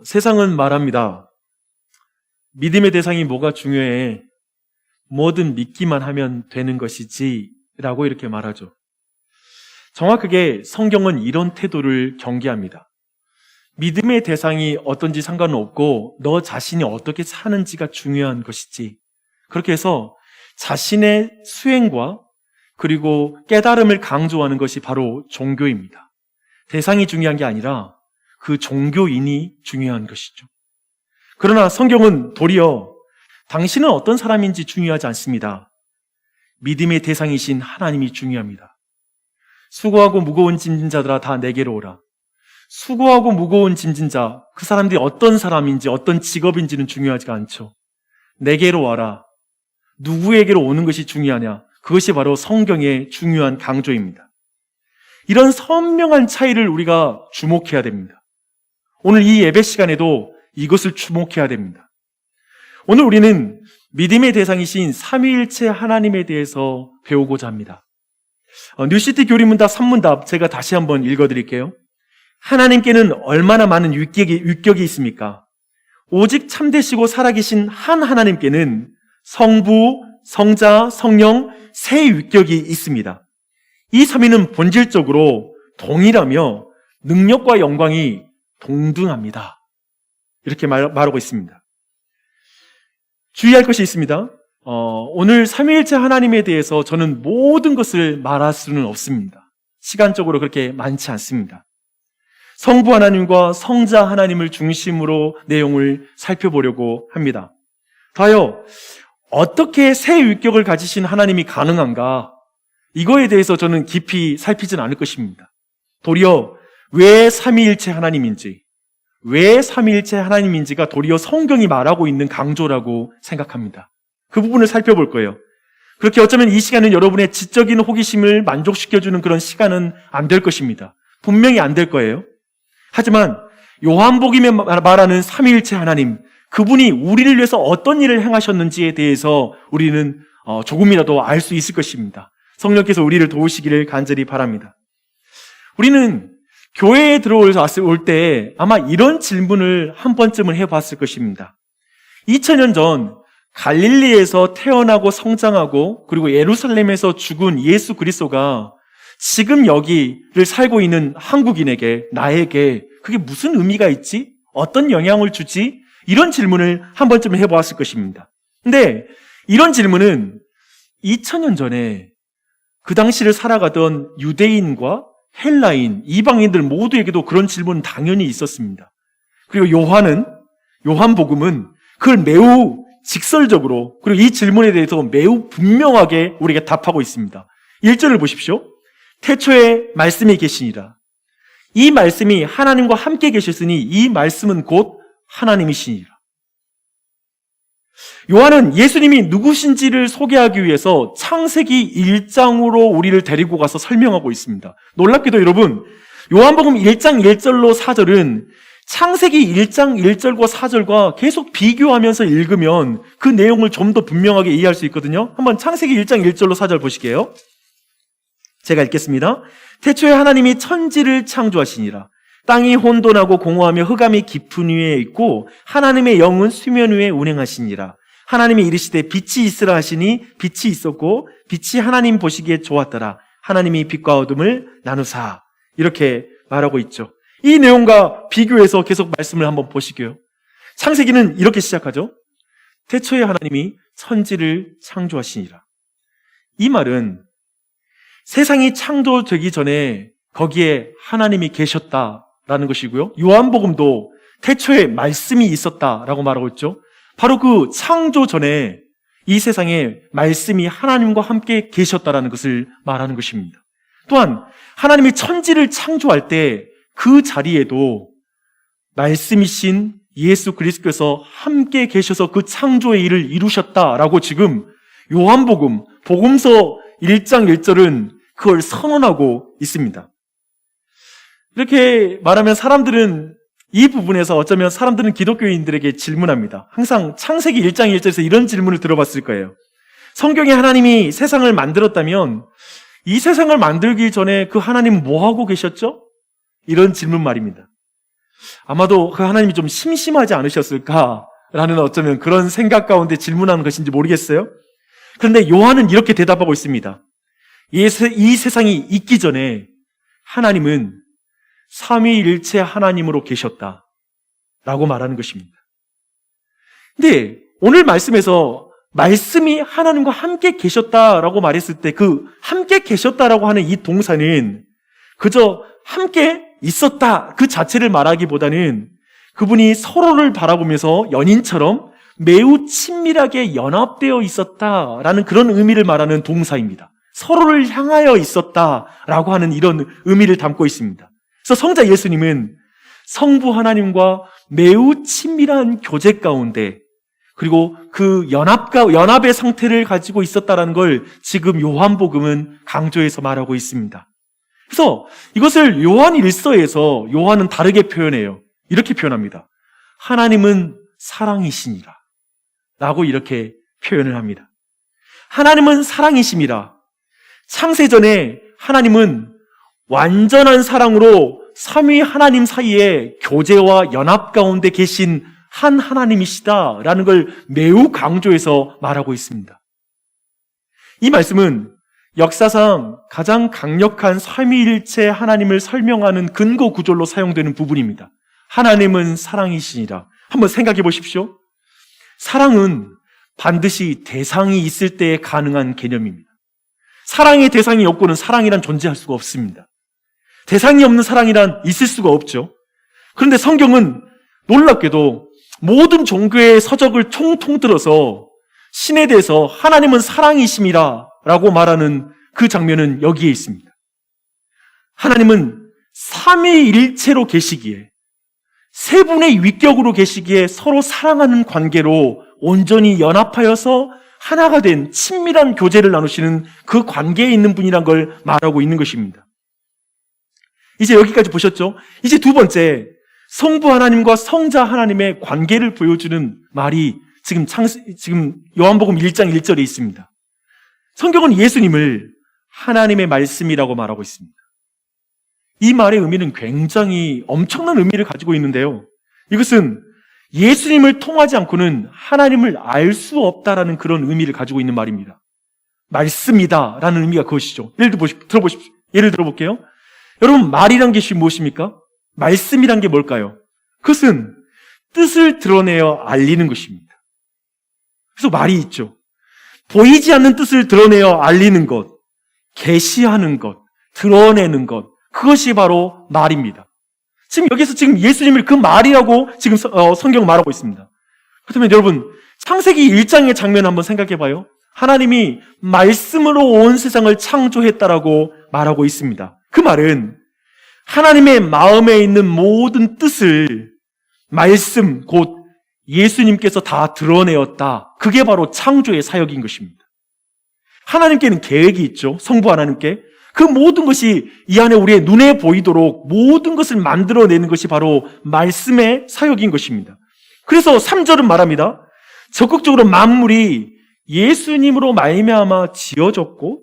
세상은 말합니다. 믿음의 대상이 뭐가 중요해? 뭐든 믿기만 하면 되는 것이지 라고 이렇게 말하죠. 정확하게 성경은 이런 태도를 경계합니다. 믿음의 대상이 어떤지 상관없고 너 자신이 어떻게 사는지가 중요한 것이지. 그렇게 해서 자신의 수행과 그리고 깨달음을 강조하는 것이 바로 종교입니다. 대상이 중요한 게 아니라 그 종교인이 중요한 것이죠. 그러나 성경은 도리어 당신은 어떤 사람인지 중요하지 않습니다. 믿음의 대상이신 하나님이 중요합니다. 수고하고 무거운 짐진 자들아 다 내게로 오라. 수고하고 무거운 짐진 자, 그 사람들이 어떤 사람인지 어떤 직업인지는 중요하지가 않죠. 내게로 와라. 누구에게로 오는 것이 중요하냐? 그것이 바로 성경의 중요한 강조입니다. 이런 선명한 차이를 우리가 주목해야 됩니다. 오늘 이 예배 시간에도 이것을 주목해야 됩니다. 오늘 우리는 믿음의 대상이신 삼위일체 하나님에 대해서 배우고자 합니다. 뉴시티 교리문답 3문답 제가 다시 한번 읽어드릴게요. 하나님께는 얼마나 많은 윗격이 있습니까? 오직 참되시고 살아계신 한 하나님께는 성부, 성자, 성령 세 윗격이 있습니다. 이 삼위는 본질적으로 동일하며 능력과 영광이 동등합니다. 이렇게 말하고 있습니다. 주의할 것이 있습니다. 오늘 삼위일체 하나님에 대해서 저는 모든 것을 말할 수는 없습니다. 시간적으로 그렇게 많지 않습니다. 성부 하나님과 성자 하나님을 중심으로 내용을 살펴보려고 합니다. 다요, 어떻게 새 윗격을 가지신 하나님이 가능한가? 이거에 대해서 저는 깊이 살피진 않을 것입니다. 도리어 왜 삼위일체 하나님인지, 왜 삼위일체 하나님인지가 도리어 성경이 말하고 있는 강조라고 생각합니다. 그 부분을 살펴볼 거예요. 그렇게 어쩌면 이 시간은 여러분의 지적인 호기심을 만족시켜주는 그런 시간은 안 될 것입니다. 분명히 안 될 거예요. 하지만 요한복음에 말하는 삼위일체 하나님, 그분이 우리를 위해서 어떤 일을 행하셨는지에 대해서 우리는 조금이라도 알 수 있을 것입니다. 성령께서 우리를 도우시기를 간절히 바랍니다. 우리는 교회에 들어올 때 아마 이런 질문을 한 번쯤은 해봤을 것입니다. 2000년 전 갈릴리에서 태어나고 성장하고 그리고 예루살렘에서 죽은 예수 그리스도가 지금 여기를 살고 있는 한국인에게, 나에게 그게 무슨 의미가 있지? 어떤 영향을 주지? 이런 질문을 한 번쯤은 해보았을 것입니다. 근데 이런 질문은 2000년 전에 그 당시를 살아가던 유대인과 헬라인, 이방인들 모두에게도 그런 질문은 당연히 있었습니다. 그리고 요한복음은 그걸 매우 직설적으로, 그리고 이 질문에 대해서 매우 분명하게 우리에게 답하고 있습니다. 1절을 보십시오. 태초에 말씀이 계시니라. 이 말씀이 하나님과 함께 계셨으니 이 말씀은 곧 하나님이시니라. 요한은 예수님이 누구신지를 소개하기 위해서 창세기 1장으로 우리를 데리고 가서 설명하고 있습니다. 놀랍게도 여러분, 요한복음 1장 1절로 4절은 창세기 1장 1절과 4절과 계속 비교하면서 읽으면 그 내용을 좀 더 분명하게 이해할 수 있거든요. 한번 창세기 1장 1절로 4절 보시게요. 제가 읽겠습니다. 태초에 하나님이 천지를 창조하시니라. 땅이 혼돈하고 공허하며 흑암이 깊은 위에 있고 하나님의 영은 수면 위에 운행하시니라. 하나님이 이르시되 빛이 있으라 하시니 빛이 있었고 빛이 하나님 보시기에 좋았더라. 하나님이 빛과 어둠을 나누사. 이렇게 말하고 있죠. 이 내용과 비교해서 계속 말씀을 한번 보시게요. 창세기는 이렇게 시작하죠. 태초에 하나님이 천지를 창조하시니라. 이 말은 세상이 창조되기 전에 거기에 하나님이 계셨다라는 것이고요. 요한복음도 태초에 말씀이 있었다라고 말하고 있죠. 바로 그 창조 전에 이 세상에 말씀이 하나님과 함께 계셨다라는 것을 말하는 것입니다. 또한 하나님이 천지를 창조할 때 그 자리에도 말씀이신 예수 그리스도께서 함께 계셔서 그 창조의 일을 이루셨다라고 지금 요한복음, 복음서 1장 1절은 그걸 선언하고 있습니다. 이렇게 말하면 사람들은 이 부분에서 어쩌면 사람들은 기독교인들에게 질문합니다. 항상 창세기 1장 1절에서 이런 질문을 들어봤을 거예요. 성경에 하나님이 세상을 만들었다면 이 세상을 만들기 전에 그 하나님은 뭐 하고 계셨죠? 이런 질문 말입니다. 아마도 그 하나님이 좀 심심하지 않으셨을까라는 어쩌면 그런 생각 가운데 질문하는 것인지 모르겠어요. 그런데 요한은 이렇게 대답하고 있습니다. 이 세상이 있기 전에 하나님은 삼위일체 하나님으로 계셨다라고 말하는 것입니다. 근데 오늘 말씀에서 말씀이 하나님과 함께 계셨다라고 말했을 때 그 함께 계셨다라고 하는 이 동사는 그저 함께 있었다 그 자체를 말하기보다는 그분이 서로를 바라보면서 연인처럼 매우 친밀하게 연합되어 있었다라는 그런 의미를 말하는 동사입니다. 서로를 향하여 있었다라고 하는 이런 의미를 담고 있습니다. 그래서 성자 예수님은 성부 하나님과 매우 친밀한 교제 가운데 그리고 그 연합의 상태를 가지고 있었다라는 걸 지금 요한복음은 강조해서 말하고 있습니다. 그래서 이것을 요한 일서에서 요한은 다르게 표현해요. 이렇게 표현합니다. 하나님은 사랑이시니라 라고 이렇게 표현을 합니다. 하나님은 사랑이심이라. 창세전에 하나님은 완전한 사랑으로 삼위 하나님 사이에 교제와 연합 가운데 계신 한 하나님이시다라는 걸 매우 강조해서 말하고 있습니다. 이 말씀은 역사상 가장 강력한 삼위일체 하나님을 설명하는 근거 구절로 사용되는 부분입니다. 하나님은 사랑이시니라. 한번 생각해 보십시오. 사랑은 반드시 대상이 있을 때에 가능한 개념입니다. 사랑의 대상이 없고는 사랑이란 존재할 수가 없습니다. 대상이 없는 사랑이란 있을 수가 없죠. 그런데 성경은 놀랍게도 모든 종교의 서적을 총통 들어서 신에 대해서 하나님은 사랑이심이라 라고 말하는 그 장면은 여기에 있습니다. 하나님은 삼위일체로 계시기에 세 분의 위격으로 계시기에 서로 사랑하는 관계로 온전히 연합하여서 하나가 된 친밀한 교제를 나누시는 그 관계에 있는 분이란 걸 말하고 있는 것입니다. 이제 여기까지 보셨죠? 이제 두 번째, 성부 하나님과 성자 하나님의 관계를 보여주는 말이 지금 요한복음 1장 1절에 있습니다. 성경은 예수님을 하나님의 말씀이라고 말하고 있습니다. 이 말의 의미는 굉장히 엄청난 의미를 가지고 있는데요. 이것은 예수님을 통하지 않고는 하나님을 알 수 없다라는 그런 의미를 가지고 있는 말입니다. 말씀이다라는 의미가 그것이죠. 예를 들어볼게요. 여러분, 말이란 것이 무엇입니까? 말씀이란 게 뭘까요? 그것은 뜻을 드러내어 알리는 것입니다. 그래서 말이 있죠. 보이지 않는 뜻을 드러내어 알리는 것, 계시하는 것, 드러내는 것, 그것이 바로 말입니다. 지금 여기서 지금 예수님을 그 말이라고 지금 성경 말하고 있습니다. 그렇다면 여러분, 창세기 1장의 장면 한번 생각해 봐요. 하나님이 말씀으로 온 세상을 창조했다라고 말하고 있습니다. 그 말은 하나님의 마음에 있는 모든 뜻을 말씀, 곧 예수님께서 다 드러내었다. 그게 바로 창조의 사역인 것입니다. 하나님께는 계획이 있죠. 성부 하나님께. 그 모든 것이 이 안에 우리의 눈에 보이도록 모든 것을 만들어내는 것이 바로 말씀의 사역인 것입니다. 그래서 3절은 말합니다. 적극적으로 만물이 예수님으로 말미암아 지어졌고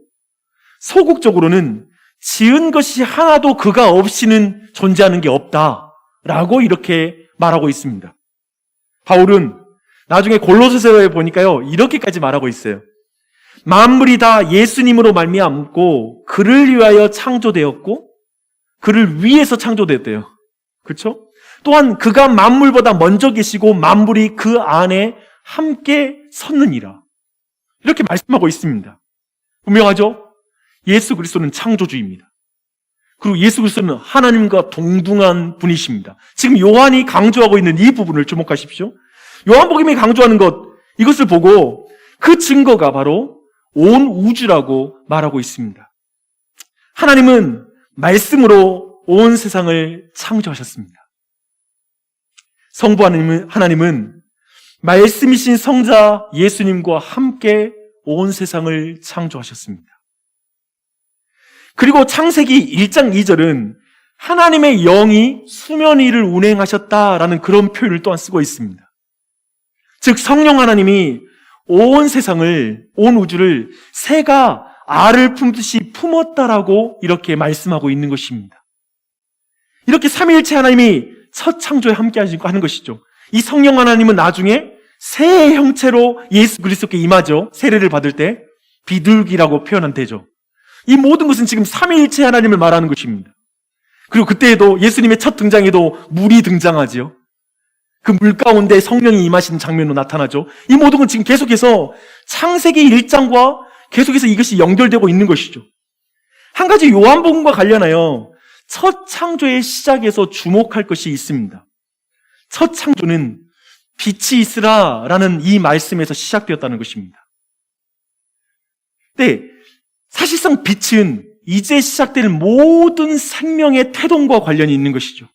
소극적으로는 지은 것이 하나도 그가 없이는 존재하는 게 없다라고 이렇게 말하고 있습니다. 바울은 나중에 골로새서에 보니까요, 이렇게까지 말하고 있어요. 만물이 다 예수님으로 말미암고 그를 위하여 창조되었고 그를 위해서 창조되었대요. 그렇죠? 또한 그가 만물보다 먼저 계시고 만물이 그 안에 함께 섰느니라. 이렇게 말씀하고 있습니다. 분명하죠? 예수 그리스도는 창조주입니다. 그리고 예수 그리스도는 하나님과 동등한 분이십니다. 지금 요한이 강조하고 있는 이 부분을 주목하십시오. 요한복음이 강조하는 것, 이것을 보고 그 증거가 바로 온 우주라고 말하고 있습니다. 하나님은 말씀으로 온 세상을 창조하셨습니다. 성부 하나님은 말씀이신 성자 예수님과 함께 온 세상을 창조하셨습니다. 그리고 창세기 1장 2절은 하나님의 영이 수면 위를 운행하셨다라는 그런 표현을 또한 쓰고 있습니다. 즉 성령 하나님이 온 세상을, 온 우주를 새가 알을 품듯이 품었다라고 이렇게 말씀하고 있는 것입니다. 이렇게 삼위일체 하나님이 첫 창조에 함께 하는 것이죠. 이 성령 하나님은 나중에 새 형체로 예수 그리스도께 임하죠. 세례를 받을 때 비둘기라고 표현한 되죠. 이 모든 것은 지금 삼위일체 하나님을 말하는 것입니다. 그리고 그때에도 예수님의 첫 등장에도 물이 등장하지요. 그 물 가운데 성령이 임하시는 장면으로 나타나죠. 이 모든 건 지금 계속해서 창세기 1장과 계속해서 이것이 연결되고 있는 것이죠. 한 가지 요한복음과 관련하여 첫 창조의 시작에서 주목할 것이 있습니다. 첫 창조는 빛이 있으라라는 이 말씀에서 시작되었다는 것입니다. 네, 사실상 빛은 이제 시작될 모든 생명의 태동과 관련이 있는 것이죠.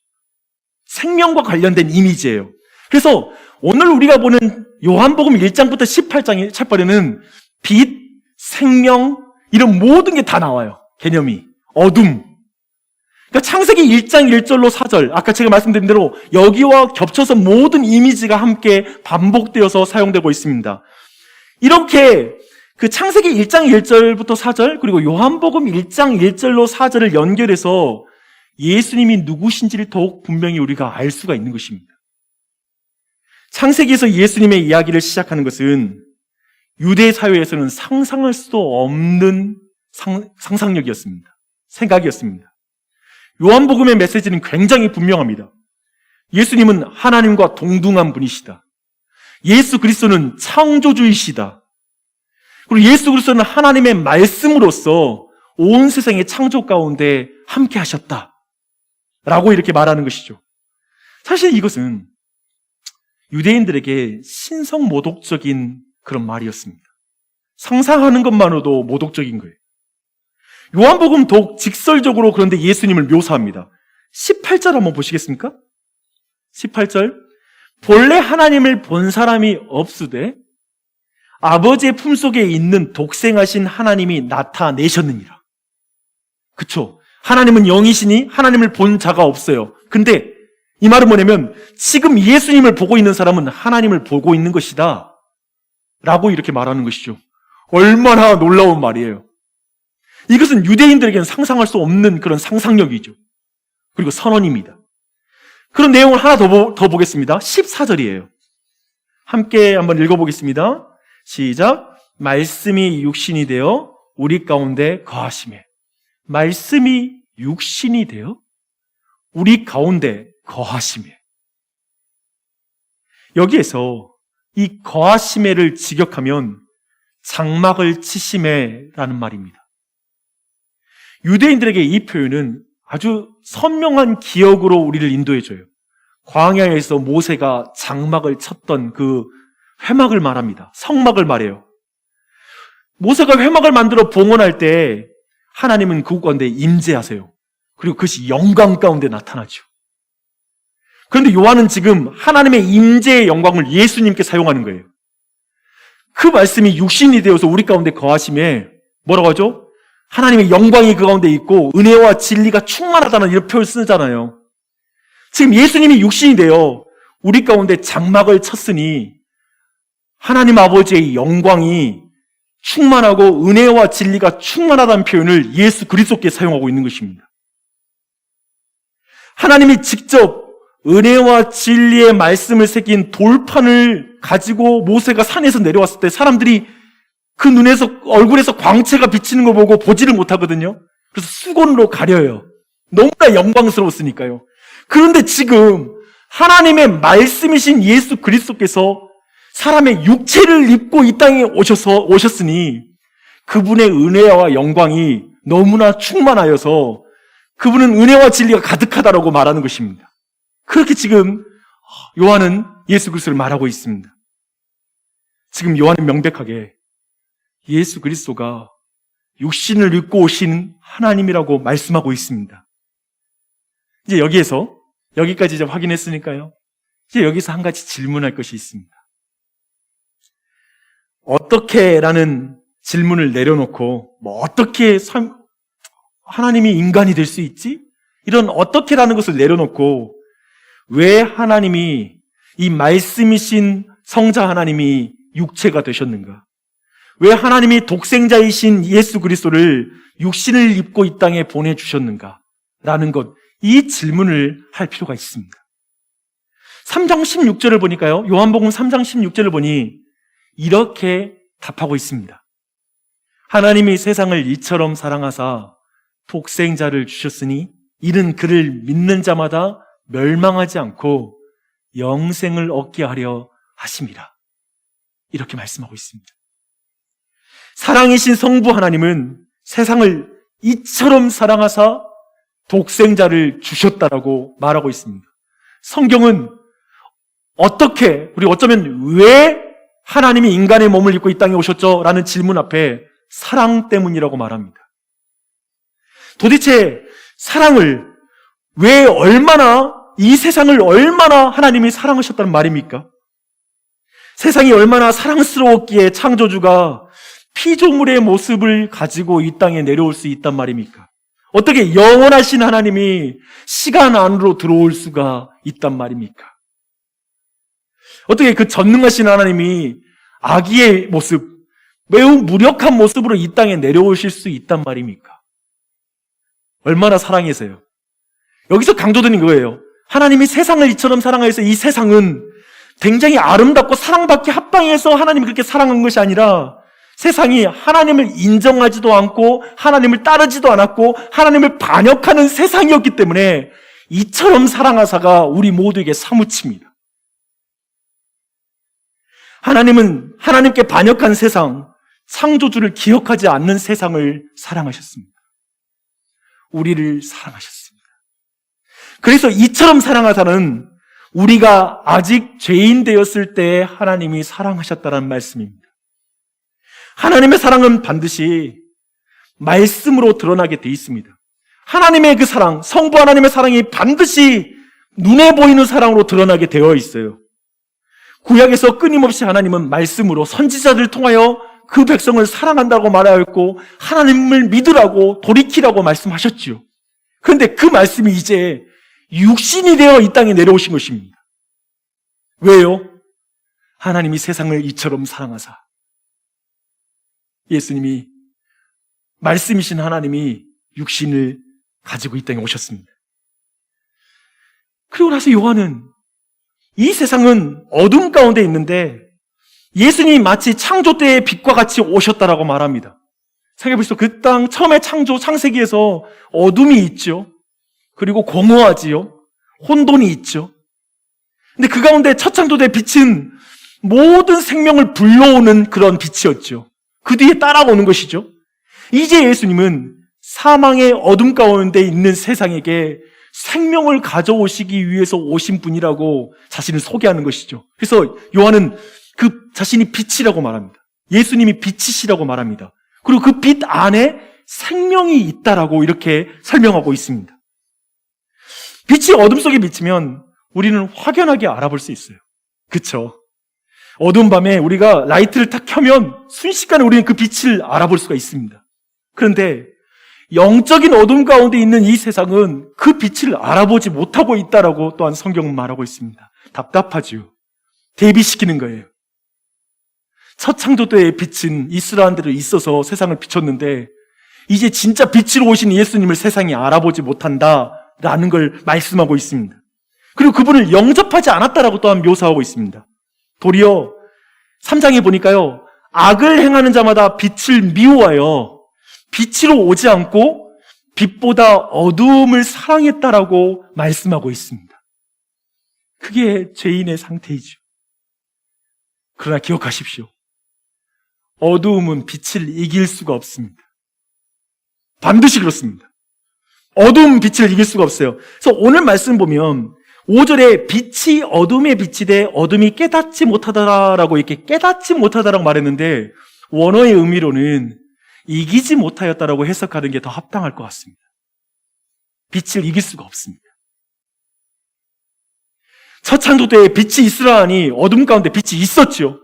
생명과 관련된 이미지예요. 그래서 오늘 우리가 보는 요한복음 1장부터 18장 찰벌에는 빛, 생명 이런 모든 게 다 나와요. 개념이. 어둠. 그러니까 창세기 1장 1절로 4절 아까 제가 말씀드린 대로 여기와 겹쳐서 모든 이미지가 함께 반복되어서 사용되고 있습니다. 이렇게 그 창세기 1장 1절부터 4절 그리고 요한복음 1장 1절로 4절을 연결해서 예수님이 누구신지를 더욱 분명히 우리가 알 수가 있는 것입니다. 창세기에서 예수님의 이야기를 시작하는 것은 유대 사회에서는 상상할 수도 없는 상상력이었습니다. 생각이었습니다. 요한복음의 메시지는 굉장히 분명합니다. 예수님은 하나님과 동등한 분이시다. 예수 그리스도는 창조주이시다. 그리고 예수 그리스도는 하나님의 말씀으로서 온 세상의 창조 가운데 함께 하셨다. 라고 이렇게 말하는 것이죠. 사실 이것은 유대인들에게 신성모독적인 그런 말이었습니다. 상상하는 것만으로도 모독적인 거예요. 요한복음 더욱 직설적으로 그런데 예수님을 묘사합니다. 18절 한번 보시겠습니까? 18절 본래 하나님을 본 사람이 없으되 아버지의 품속에 있는 독생하신 하나님이 나타내셨느니라. 그쵸? 하나님은 영이시니 하나님을 본 자가 없어요. 근데 이 말은 뭐냐면 지금 예수님을 보고 있는 사람은 하나님을 보고 있는 것이다 라고 이렇게 말하는 것이죠. 얼마나 놀라운 말이에요. 이것은 유대인들에게는 상상할 수 없는 그런 상상력이죠. 그리고 선언입니다. 그런 내용을 하나 더 보겠습니다. 14절이에요. 함께 한번 읽어보겠습니다. 시작. 말씀이 육신이 되어 우리 가운데 거하시매. 말씀이 육신이 되어 우리 가운데 거하시매. 여기에서 이 거하시매를 직역하면 장막을 치시매라는 말입니다. 유대인들에게 이 표현은 아주 선명한 기억으로 우리를 인도해줘요. 광야에서 모세가 장막을 쳤던 그 회막을 말합니다. 성막을 말해요. 모세가 회막을 만들어 봉헌할 때 하나님은 그 가운데 임재하세요. 그리고 그것이 영광 가운데 나타나죠. 그런데 요한은 지금 하나님의 임재의 영광을 예수님께 사용하는 거예요. 그 말씀이 육신이 되어서 우리 가운데 거하심에 뭐라고 하죠? 하나님의 영광이 그 가운데 있고 은혜와 진리가 충만하다는 이런 표현을 쓰잖아요. 지금 예수님이 육신이 되어 우리 가운데 장막을 쳤으니 하나님 아버지의 영광이 충만하고 은혜와 진리가 충만하다는 표현을 예수 그리스도께 사용하고 있는 것입니다. 하나님이 직접 은혜와 진리의 말씀을 새긴 돌판을 가지고 모세가 산에서 내려왔을 때 사람들이 그 눈에서 얼굴에서 광채가 비치는 걸 보고 보지를 못하거든요. 그래서 수건으로 가려요. 너무나 영광스러웠으니까요. 그런데 지금 하나님의 말씀이신 예수 그리스도께서 사람의 육체를 입고 이 땅에 오셨으니 그분의 은혜와 영광이 너무나 충만하여서 그분은 은혜와 진리가 가득하다라고 말하는 것입니다. 그렇게 지금 요한은 예수 그리스도를 말하고 있습니다. 지금 요한은 명백하게 예수 그리스도가 육신을 입고 오신 하나님이라고 말씀하고 있습니다. 이제 여기까지 이제 확인했으니까요. 이제 여기서 한 가지 질문할 것이 있습니다. 어떻게라는 질문을 내려놓고 어떻게 하나님이 인간이 될 수 있지? 이런 어떻게라는 것을 내려놓고 왜 하나님이 이 말씀이신 성자 하나님이 육체가 되셨는가? 왜 하나님이 독생자이신 예수 그리스도를 육신을 입고 이 땅에 보내주셨는가? 라는 것, 이 질문을 할 필요가 있습니다. 3장 16절을 보니까요, 요한복음 3장 16절을 보니 이렇게 답하고 있습니다. 하나님이 세상을 이처럼 사랑하사 독생자를 주셨으니 이는 그를 믿는 자마다 멸망하지 않고 영생을 얻게 하려 하심이라. 이렇게 말씀하고 있습니다. 사랑이신 성부 하나님은 세상을 이처럼 사랑하사 독생자를 주셨다라고 말하고 있습니다. 성경은 어떻게, 우리 어쩌면 왜 하나님이 인간의 몸을 입고 이 땅에 오셨죠? 라는 질문 앞에 사랑 때문이라고 말합니다. 도대체 사랑을 왜 얼마나, 이 세상을 얼마나 하나님이 사랑하셨다는 말입니까? 세상이 얼마나 사랑스러웠기에 창조주가 피조물의 모습을 가지고 이 땅에 내려올 수 있단 말입니까? 어떻게 영원하신 하나님이 시간 안으로 들어올 수가 있단 말입니까? 어떻게 그 전능하신 하나님이 아기의 모습, 매우 무력한 모습으로 이 땅에 내려오실 수 있단 말입니까? 얼마나 사랑해서요. 여기서 강조되는 거예요. 하나님이 세상을 이처럼 사랑하여서 이 세상은 굉장히 아름답고 사랑받기 합당해서 하나님이 그렇게 사랑한 것이 아니라 세상이 하나님을 인정하지도 않고 하나님을 따르지도 않았고 하나님을 반역하는 세상이었기 때문에 이처럼 사랑하사가 우리 모두에게 사무칩니다. 하나님은 하나님께 반역한 세상, 창조주를 기억하지 않는 세상을 사랑하셨습니다. 우리를 사랑하셨습니다. 그래서 이처럼 사랑하사는 우리가 아직 죄인 되었을 때 하나님이 사랑하셨다는 말씀입니다. 하나님의 사랑은 반드시 말씀으로 드러나게 돼 있습니다. 하나님의 그 사랑, 성부 하나님의 사랑이 반드시 눈에 보이는 사랑으로 드러나게 되어 있어요. 구약에서 끊임없이 하나님은 말씀으로 선지자들을 통하여 그 백성을 사랑한다고 말하였고 하나님을 믿으라고 돌이키라고 말씀하셨지요. 그런데 그 말씀이 이제 육신이 되어 이 땅에 내려오신 것입니다. 왜요? 하나님이 세상을 이처럼 사랑하사 예수님이, 말씀이신 하나님이 육신을 가지고 이 땅에 오셨습니다. 그리고 나서 요한은 이 세상은 어둠 가운데 있는데 예수님이 마치 창조 때의 빛과 같이 오셨다라고 말합니다. 생각해보시죠. 그 땅 처음에 창세기에서 어둠이 있죠. 그리고 공허하지요. 혼돈이 있죠. 근데 그 가운데 첫 창조 때 빛은 모든 생명을 불러오는 그런 빛이었죠. 그 뒤에 따라오는 것이죠. 이제 예수님은 사망의 어둠 가운데 있는 세상에게 생명을 가져오시기 위해서 오신 분이라고 자신을 소개하는 것이죠. 그래서 요한은 그 자신이 빛이라고 말합니다. 예수님이 빛이시라고 말합니다. 그리고 그 빛 안에 생명이 있다라고 이렇게 설명하고 있습니다. 빛이 어둠 속에 비치면 우리는 확연하게 알아볼 수 있어요. 그렇죠? 어두운 밤에 우리가 라이트를 탁 켜면 순식간에 우리는 그 빛을 알아볼 수가 있습니다. 그런데 영적인 어둠 가운데 있는 이 세상은 그 빛을 알아보지 못하고 있다라고 또한 성경은 말하고 있습니다. 답답하지요. 대비시키는 거예요. 첫 창조 때의 빛은 이스라엘들에 있어서 세상을 비췄는데 이제 진짜 빛으로 오신 예수님을 세상이 알아보지 못한다라는 걸 말씀하고 있습니다. 그리고 그분을 영접하지 않았다라고 또한 묘사하고 있습니다. 도리어 3장에 보니까요, 악을 행하는 자마다 빛을 미워하여 빛으로 오지 않고 빛보다 어두움을 사랑했다라고 말씀하고 있습니다. 그게 죄인의 상태이죠. 그러나 기억하십시오. 어두움은 빛을 이길 수가 없습니다. 반드시 그렇습니다. 어두움 빛을 이길 수가 없어요. 그래서 오늘 말씀 보면 5절에 빛이 어둠의 빛이 돼 어둠이 깨닫지 못하다라고 이렇게 깨닫지 못하다라고 말했는데 원어의 의미로는 이기지 못하였다라고 해석하는 게 더 합당할 것 같습니다. 빛을 이길 수가 없습니다. 첫 창조 때에 빛이 있으라 하니 어둠 가운데 빛이 있었죠.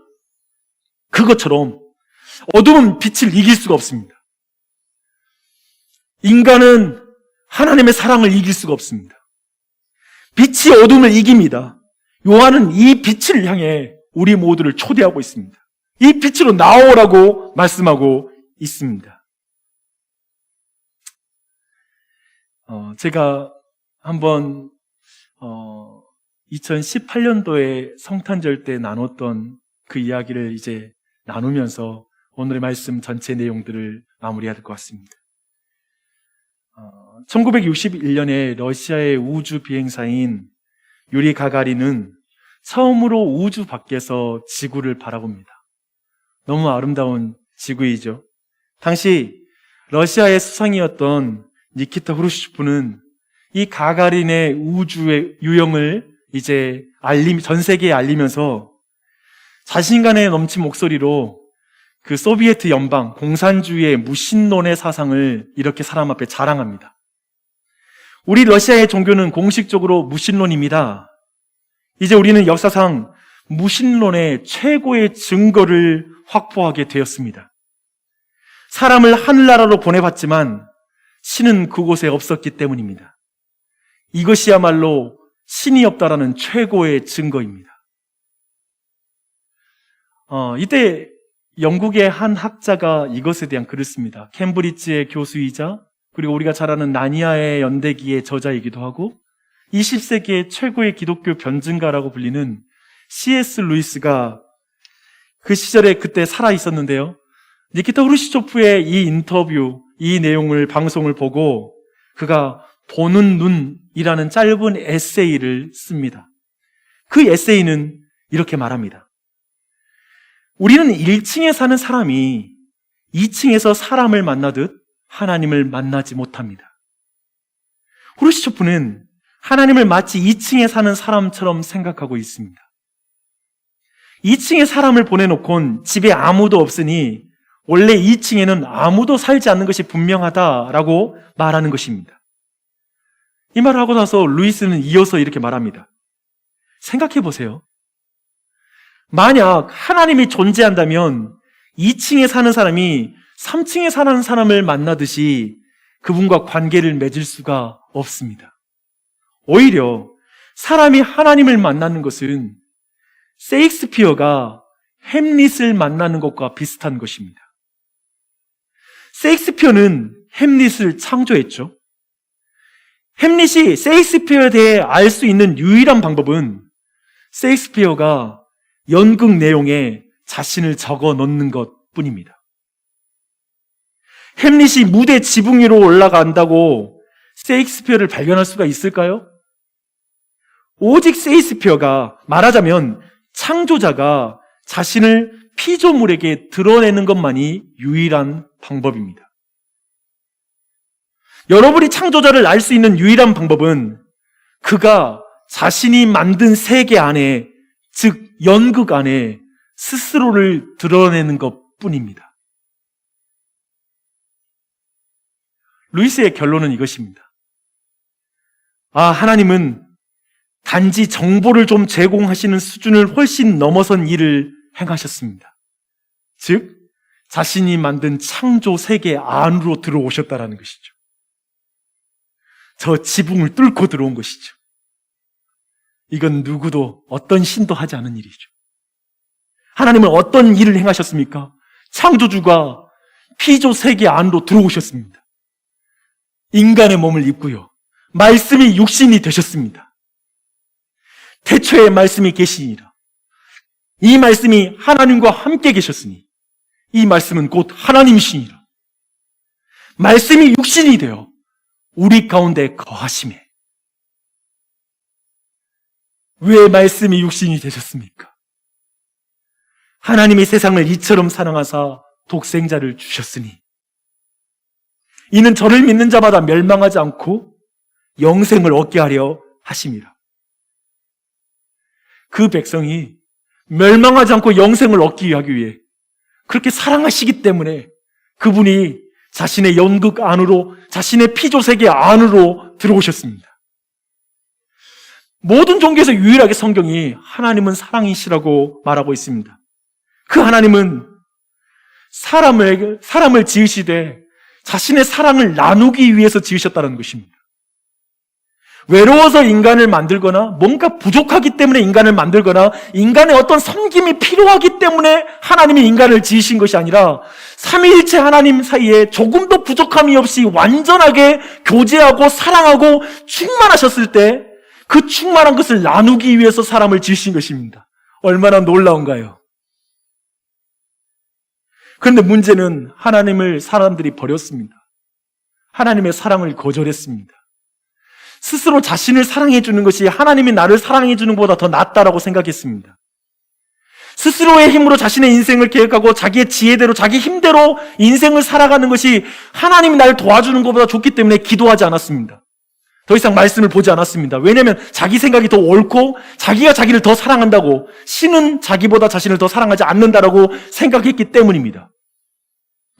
그것처럼 어둠은 빛을 이길 수가 없습니다. 인간은 하나님의 사랑을 이길 수가 없습니다. 빛이 어둠을 이깁니다. 요한은 이 빛을 향해 우리 모두를 초대하고 있습니다. 이 빛으로 나오라고 말씀하고 있습니다. 제가 한번 2018년도에 성탄절 때 나눴던 그 이야기를 이제 나누면서 오늘의 말씀 전체 내용들을 마무리해야 될 것 같습니다. 1961년에 러시아의 우주 비행사인 유리 가가린은 처음으로 우주 밖에서 지구를 바라봅니다. 너무 아름다운 지구이죠. 당시 러시아의 수상이었던 니키타 후르시초프는 이 가가린의 우주의 유형을 이제 전 세계에 알리면서 자신감에 넘친 목소리로 그 소비에트 연방 공산주의의 무신론의 사상을 이렇게 사람 앞에 자랑합니다. 우리 러시아의 종교는 공식적으로 무신론입니다. 이제 우리는 역사상 무신론의 최고의 증거를 확보하게 되었습니다. 사람을 하늘나라로 보내봤지만 신은 그곳에 없었기 때문입니다. 이것이야말로 신이 없다라는 최고의 증거입니다. 이때 영국의 한 학자가 이것에 대한 글을 씁니다. 캠브리지의 교수이자 그리고 우리가 잘 아는 나니아의 연대기의 저자이기도 하고 20세기의 최고의 기독교 변증가라고 불리는 C.S. 루이스가 그 시절에 그때 살아 있었는데요. 니키타 후르시초프의 이 인터뷰, 이 내용을 방송을 보고 그가 보는 눈이라는 짧은 에세이를 씁니다. 그 에세이는 이렇게 말합니다. 우리는 1층에 사는 사람이 2층에서 사람을 만나듯 하나님을 만나지 못합니다. 후르시초프는 하나님을 마치 2층에 사는 사람처럼 생각하고 있습니다. 2층에 사람을 보내놓곤 집에 아무도 없으니 원래 2층에는 아무도 살지 않는 것이 분명하다라고 말하는 것입니다. 이 말을 하고 나서 루이스는 이어서 이렇게 말합니다. 생각해 보세요. 만약 하나님이 존재한다면 2층에 사는 사람이 3층에 사는 사람을 만나듯이 그분과 관계를 맺을 수가 없습니다. 오히려 사람이 하나님을 만나는 것은 셰익스피어가 햄릿을 만나는 것과 비슷한 것입니다. 셰익스피어는 햄릿을 창조했죠. 햄릿이 셰익스피어에 대해 알 수 있는 유일한 방법은 셰익스피어가 연극 내용에 자신을 적어 넣는 것 뿐입니다. 햄릿이 무대 지붕 위로 올라간다고 셰익스피어를 발견할 수가 있을까요? 오직 셰익스피어가 말하자면 창조자가 자신을 피조물에게 드러내는 것만이 유일한 방법입니다. 여러분이 창조자를 알 수 있는 유일한 방법은 그가 자신이 만든 세계 안에, 즉 연극 안에 스스로를 드러내는 것뿐입니다. 루이스의 결론은 이것입니다. 하나님은 단지 정보를 좀 제공하시는 수준을 훨씬 넘어선 일을 행하셨습니다. 즉, 자신이 만든 창조 세계 안으로 들어오셨다는 것이죠. 저 지붕을 뚫고 들어온 것이죠. 이건 누구도 어떤 신도 하지 않은 일이죠. 하나님은 어떤 일을 행하셨습니까? 창조주가 피조 세계 안으로 들어오셨습니다. 인간의 몸을 입고요. 말씀이 육신이 되셨습니다. 태초에 말씀이 계시니라. 이 말씀이 하나님과 함께 계셨으니 이 말씀은 곧 하나님이시니라. 말씀이 육신이 되어 우리 가운데 거하심에. 왜 말씀이 육신이 되셨습니까? 하나님이 세상을 이처럼 사랑하사 독생자를 주셨으니 이는 저를 믿는 자마다 멸망하지 않고 영생을 얻게 하려 하심이라. 그 백성이 멸망하지 않고 영생을 얻기 위해 그렇게 사랑하시기 때문에 그분이 자신의 연극 안으로, 자신의 피조세계 안으로 들어오셨습니다. 모든 종교에서 유일하게 성경이 하나님은 사랑이시라고 말하고 있습니다. 그 하나님은 사람을 지으시되 자신의 사랑을 나누기 위해서 지으셨다는 것입니다. 외로워서 인간을 만들거나 뭔가 부족하기 때문에 인간을 만들거나 인간의 어떤 섬김이 필요하기 때문에 하나님이 인간을 지으신 것이 아니라 삼위일체 하나님 사이에 조금도 부족함이 없이 완전하게 교제하고 사랑하고 충만하셨을 때 그 충만한 것을 나누기 위해서 사람을 지으신 것입니다. 얼마나 놀라운가요? 그런데 문제는 하나님을 사람들이 버렸습니다. 하나님의 사랑을 거절했습니다. 스스로 자신을 사랑해 주는 것이 하나님이 나를 사랑해 주는 것보다 더 낫다라고 생각했습니다. 스스로의 힘으로 자신의 인생을 계획하고 자기의 지혜대로 자기 힘대로 인생을 살아가는 것이 하나님이 나를 도와주는 것보다 좋기 때문에 기도하지 않았습니다. 더 이상 말씀을 보지 않았습니다. 왜냐하면 자기 생각이 더 옳고 자기가 자기를 더 사랑한다고, 신은 자기보다 자신을 더 사랑하지 않는다라고 생각했기 때문입니다.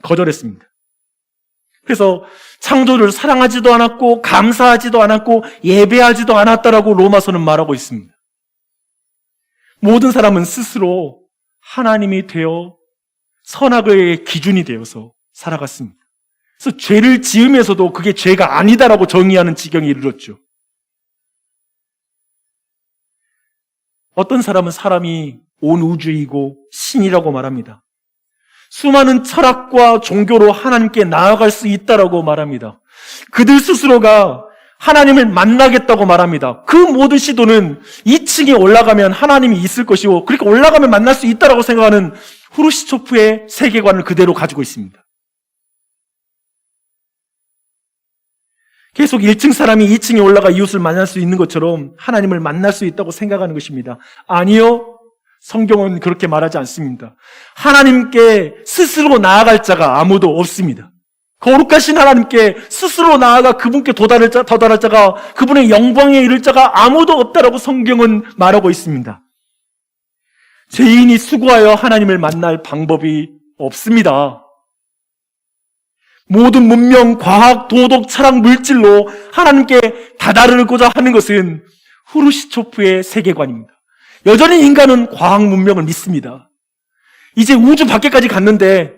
거절했습니다. 그래서 창조를 사랑하지도 않았고 감사하지도 않았고 예배하지도 않았다라고 로마서는 말하고 있습니다. 모든 사람은 스스로 하나님이 되어 선악의 기준이 되어서 살아갔습니다. 그래서 죄를 지으면서도 그게 죄가 아니다라고 정의하는 지경에 이르렀죠. 어떤 사람은 사람이 온 우주이고 신이라고 말합니다. 수많은 철학과 종교로 하나님께 나아갈 수 있다라고 말합니다. 그들 스스로가 하나님을 만나겠다고 말합니다. 그 모든 시도는 2층에 올라가면 하나님이 있을 것이고 그렇게 올라가면 만날 수 있다라고 생각하는 후르시초프의 세계관을 그대로 가지고 있습니다. 계속 1층 사람이 2층에 올라가 이웃을 만날 수 있는 것처럼 하나님을 만날 수 있다고 생각하는 것입니다. 아니요. 성경은 그렇게 말하지 않습니다. 하나님께 스스로 나아갈 자가 아무도 없습니다. 거룩하신 하나님께 스스로 나아가 그분께 도달할 자가, 그분의 영광에 이를 자가 아무도 없다라고 성경은 말하고 있습니다. 죄인이 수고하여 하나님을 만날 방법이 없습니다. 모든 문명, 과학, 도덕, 철학, 물질로 하나님께 다다르고자 하는 것은 후르시초프의 세계관입니다. 여전히 인간은 과학 문명을 믿습니다. 이제 우주 밖에까지 갔는데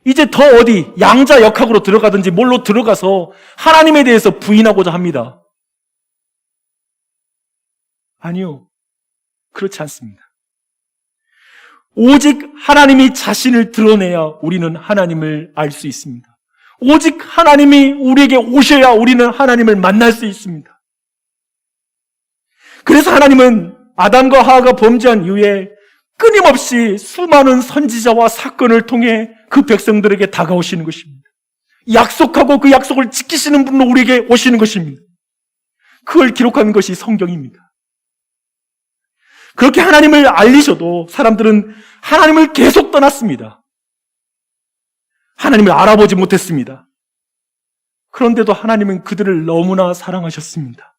이제 더 어디 양자 역학으로 들어가든지 뭘로 들어가서 하나님에 대해서 부인하고자 합니다. 아니요. 그렇지 않습니다. 오직 하나님이 자신을 드러내야 우리는 하나님을 알 수 있습니다. 오직 하나님이 우리에게 오셔야 우리는 하나님을 만날 수 있습니다. 그래서 하나님은 아담과 하와가 범죄한 이후에 끊임없이 수많은 선지자와 사건을 통해 그 백성들에게 다가오시는 것입니다. 약속하고 그 약속을 지키시는 분으로 우리에게 오시는 것입니다. 그걸 기록한 것이 성경입니다. 그렇게 하나님을 알리셔도 사람들은 하나님을 계속 떠났습니다. 하나님을 알아보지 못했습니다. 그런데도 하나님은 그들을 너무나 사랑하셨습니다.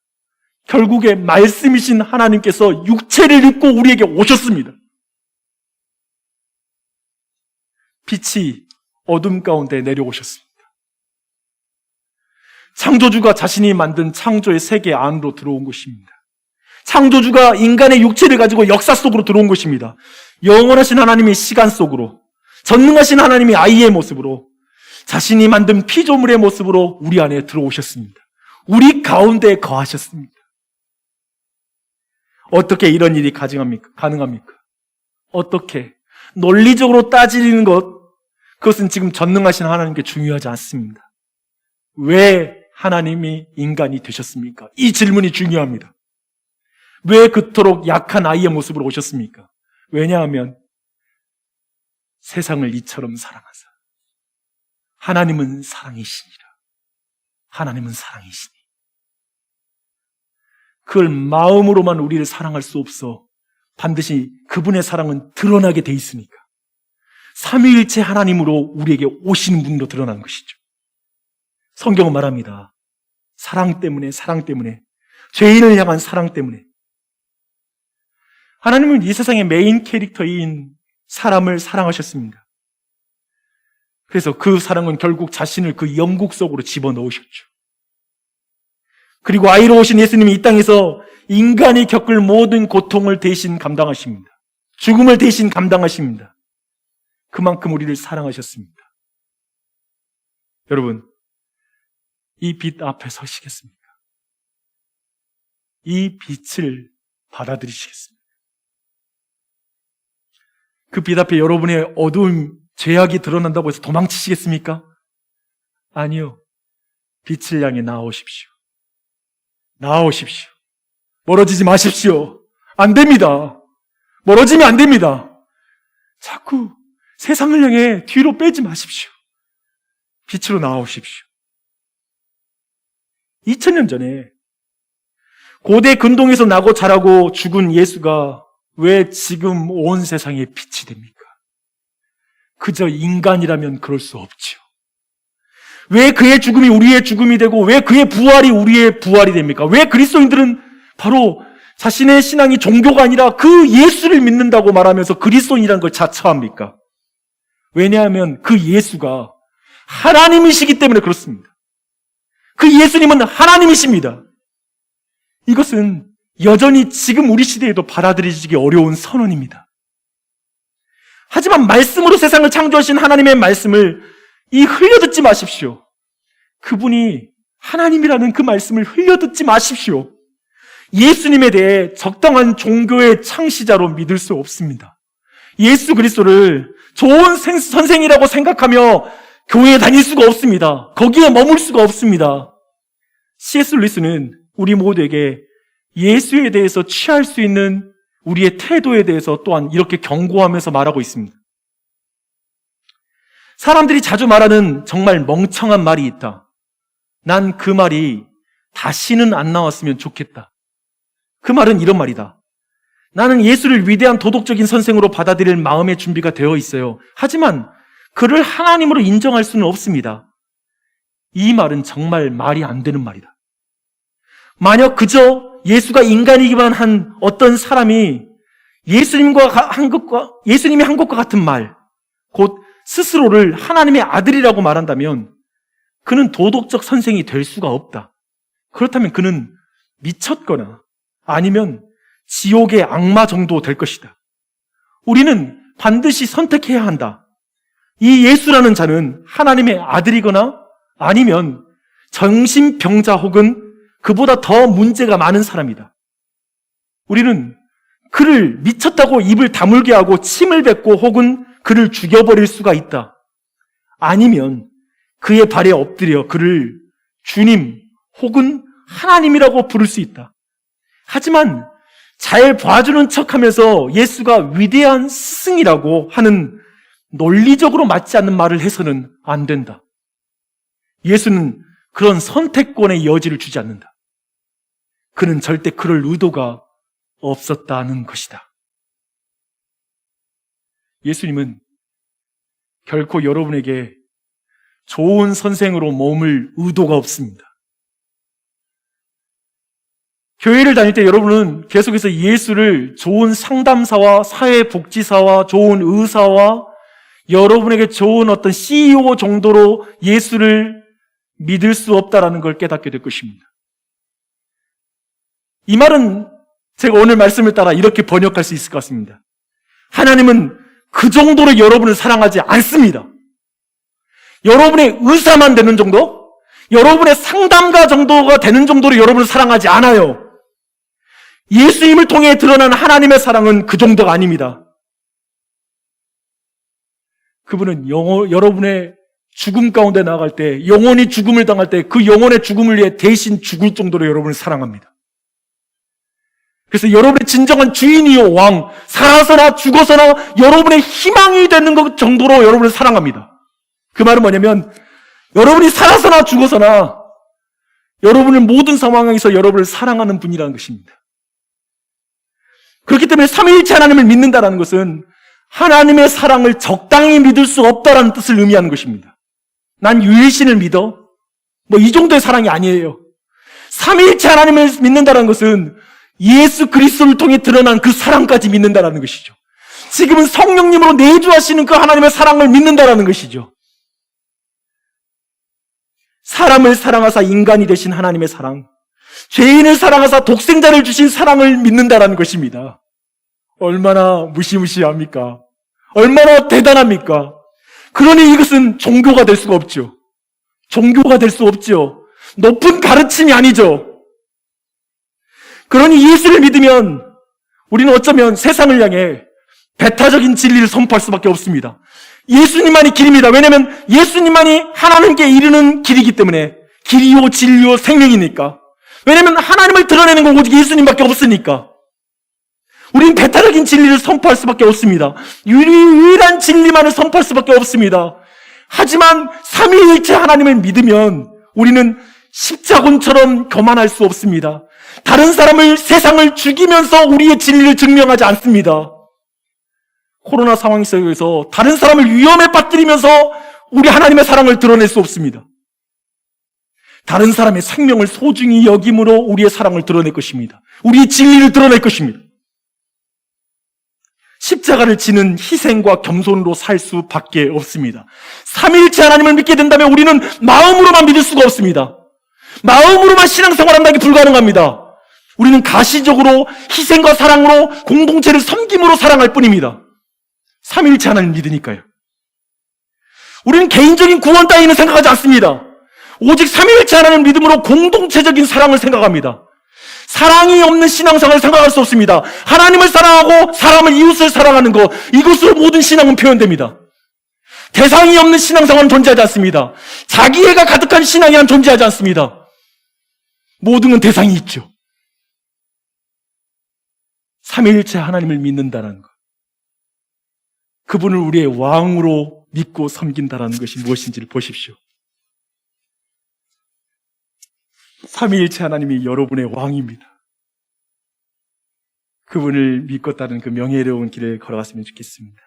결국에 말씀이신 하나님께서 육체를 입고 우리에게 오셨습니다. 빛이 어둠 가운데 내려오셨습니다. 창조주가 자신이 만든 창조의 세계 안으로 들어온 것입니다. 창조주가 인간의 육체를 가지고 역사 속으로 들어온 것입니다. 영원하신 하나님이 시간 속으로, 전능하신 하나님이 아이의 모습으로, 자신이 만든 피조물의 모습으로 우리 안에 들어오셨습니다. 우리 가운데 거하셨습니다. 어떻게 이런 일이 가능합니까? 어떻게? 논리적으로 따지는 그것은 지금 전능하신 하나님께 중요하지 않습니다. 왜 하나님이 인간이 되셨습니까? 이 질문이 중요합니다. 왜 그토록 약한 아이의 모습으로 오셨습니까? 왜냐하면 세상을 이처럼 사랑하사. 하나님은 사랑이시니라. 하나님은 사랑이시니. 그걸 마음으로만 우리를 사랑할 수 없어. 반드시 그분의 사랑은 드러나게 돼 있으니까. 삼위일체 하나님으로 우리에게 오시는 분으로 드러나는 것이죠. 성경은 말합니다. 사랑 때문에, 죄인을 향한 사랑 때문에. 하나님은 이 세상의 메인 캐릭터인 사람을 사랑하셨습니다. 그래서 그 사랑은 결국 자신을 그 영국 속으로 집어넣으셨죠. 그리고 아이로우신 예수님이 이 땅에서 인간이 겪을 모든 고통을 대신 감당하십니다. 죽음을 대신 감당하십니다. 그만큼 우리를 사랑하셨습니다. 여러분, 이 빛 앞에 서시겠습니까? 이 빛을 받아들이시겠습니까? 그 빛 앞에 여러분의 어두운 죄악이 드러난다고 해서 도망치시겠습니까? 아니요. 빛을 향해 나아오십시오. 나아오십시오. 멀어지지 마십시오. 안 됩니다. 멀어지면 안 됩니다. 자꾸 세상을 향해 뒤로 빼지 마십시오. 빛으로 나아오십시오. 2000년 전에 고대 근동에서 나고 자라고 죽은 예수가 왜 지금 온 세상에 빛이 됩니까? 그저 인간이라면 그럴 수 없죠. 왜 그의 죽음이 우리의 죽음이 되고 왜 그의 부활이 우리의 부활이 됩니까? 왜 그리스도인들은 바로 자신의 신앙이 종교가 아니라 그 예수를 믿는다고 말하면서 그리스도인이라는 걸 자처합니까? 왜냐하면 그 예수가 하나님이시기 때문에 그렇습니다. 그 예수님은 하나님이십니다. 이것은 여전히 지금 우리 시대에도 받아들이기 어려운 선언입니다. 하지만 말씀으로 세상을 창조하신 하나님의 말씀을 흘려듣지 마십시오. 그분이 하나님이라는 그 말씀을 흘려듣지 마십시오. 예수님에 대해 적당한 종교의 창시자로 믿을 수 없습니다. 예수 그리스도를 좋은 선생이라고 생각하며 교회에 다닐 수가 없습니다. 거기에 머물 수가 없습니다. C.S. 루이스는 우리 모두에게 예수에 대해서 취할 수 있는 우리의 태도에 대해서 또한 이렇게 경고하면서 말하고 있습니다. 사람들이 자주 말하는 정말 멍청한 말이 있다. 난 그 말이 다시는 안 나왔으면 좋겠다. 그 말은 이런 말이다. 나는 예수를 위대한 도덕적인 선생으로 받아들일 마음의 준비가 되어 있어요. 하지만 그를 하나님으로 인정할 수는 없습니다. 이 말은 정말 말이 안 되는 말이다. 만약 그저 예수가 인간이기만 한 어떤 사람이 예수님이 한 것과 같은 말, 곧 스스로를 하나님의 아들이라고 말한다면 그는 도덕적 선생이 될 수가 없다. 그렇다면 그는 미쳤거나 아니면 지옥의 악마 정도 될 것이다. 우리는 반드시 선택해야 한다. 이 예수라는 자는 하나님의 아들이거나 아니면 정신병자 혹은 그보다 더 문제가 많은 사람이다. 우리는 그를 미쳤다고 입을 다물게 하고 침을 뱉고 혹은 그를 죽여버릴 수가 있다. 아니면 그의 발에 엎드려 그를 주님 혹은 하나님이라고 부를 수 있다. 하지만 잘 봐주는 척하면서 예수가 위대한 스승이라고 하는 논리적으로 맞지 않는 말을 해서는 안 된다. 예수는 그런 선택권의 여지를 주지 않는다. 그는 절대 그럴 의도가 없었다는 것이다. 예수님은 결코 여러분에게 좋은 선생으로 머물 의도가 없습니다. 교회를 다닐 때 여러분은 계속해서 예수를 좋은 상담사와 사회복지사와 좋은 의사와 여러분에게 좋은 어떤 CEO 정도로 예수를 믿을 수 없다라는 걸 깨닫게 될 것입니다. 이 말은 제가 오늘 말씀을 따라 이렇게 번역할 수 있을 것 같습니다. 하나님은 그 정도로 여러분을 사랑하지 않습니다. 여러분의 의사만 되는 정도? 여러분의 상담가 정도가 되는 정도로 여러분을 사랑하지 않아요. 예수님을 통해 드러난 하나님의 사랑은 그 정도가 아닙니다. 그분은 여러분의 죽음 가운데 나아갈 때, 영혼이 죽음을 당할 때 그 영혼의 죽음을 위해 대신 죽을 정도로 여러분을 사랑합니다. 그래서 여러분의 진정한 주인이요 왕, 살아서나 죽어서나 여러분의 희망이 되는 것 정도로 여러분을 사랑합니다. 그 말은 뭐냐면 여러분이 살아서나 죽어서나 여러분의 모든 상황에서 여러분을 사랑하는 분이라는 것입니다. 그렇기 때문에 삼위일체 하나님을 믿는다는 것은 하나님의 사랑을 적당히 믿을 수 없다라는 뜻을 의미하는 것입니다. 난 유일신을 믿어? 이 정도의 사랑이 아니에요. 삼위일체 하나님을 믿는다는 것은 예수 그리스도를 통해 드러난 그 사랑까지 믿는다라는 것이죠. 지금은 성령님으로 내주하시는 그 하나님의 사랑을 믿는다라는 것이죠. 사람을 사랑하사 인간이 되신 하나님의 사랑, 죄인을 사랑하사 독생자를 주신 사랑을 믿는다라는 것입니다. 얼마나 무시무시합니까? 얼마나 대단합니까? 그러니 이것은 종교가 될 수가 없죠. 종교가 될 수 없죠. 높은 가르침이 아니죠. 그러니 예수를 믿으면 우리는 어쩌면 세상을 향해 배타적인 진리를 선포할 수밖에 없습니다. 예수님만이 길입니다. 왜냐하면 예수님만이 하나님께 이르는 길이기 때문에, 길이요 진리요 생명이니까. 왜냐하면 하나님을 드러내는 건 오직 예수님밖에 없으니까. 우리는 배타적인 진리를 선포할 수밖에 없습니다. 유일한 진리만을 선포할 수밖에 없습니다. 하지만 삼위일체 하나님을 믿으면 우리는 십자군처럼 교만할 수 없습니다. 다른 사람을, 세상을 죽이면서 우리의 진리를 증명하지 않습니다. 코로나 상황 속에서 다른 사람을 위험에 빠뜨리면서 우리 하나님의 사랑을 드러낼 수 없습니다. 다른 사람의 생명을 소중히 여김으로 우리의 사랑을 드러낼 것입니다. 우리의 진리를 드러낼 것입니다. 십자가를 지는 희생과 겸손으로 살 수밖에 없습니다. 삼위일체 하나님을 믿게 된다면 우리는 마음으로만 믿을 수가 없습니다. 마음으로만 신앙생활한다는 게 불가능합니다. 우리는 가시적으로 희생과 사랑으로 공동체를 섬김으로 사랑할 뿐입니다. 삼위일체 하나님을 믿으니까요. 우리는 개인적인 구원 따위는 생각하지 않습니다. 오직 삼위일체 하나님을 믿음으로 공동체적인 사랑을 생각합니다. 사랑이 없는 신앙생활을 생각할 수 없습니다. 하나님을 사랑하고 사람을, 이웃을 사랑하는 것, 이것으로 모든 신앙은 표현됩니다. 대상이 없는 신앙생활은 존재하지 않습니다. 자기애가 가득한 신앙이란 존재하지 않습니다. 모든 건 대상이 있죠. 삼위일체 하나님을 믿는다는 것, 그분을 우리의 왕으로 믿고 섬긴다는 것이 무엇인지를 보십시오. 삼위일체 하나님이 여러분의 왕입니다. 그분을 믿고 따른 그 명예로운 길을 걸어갔으면 좋겠습니다.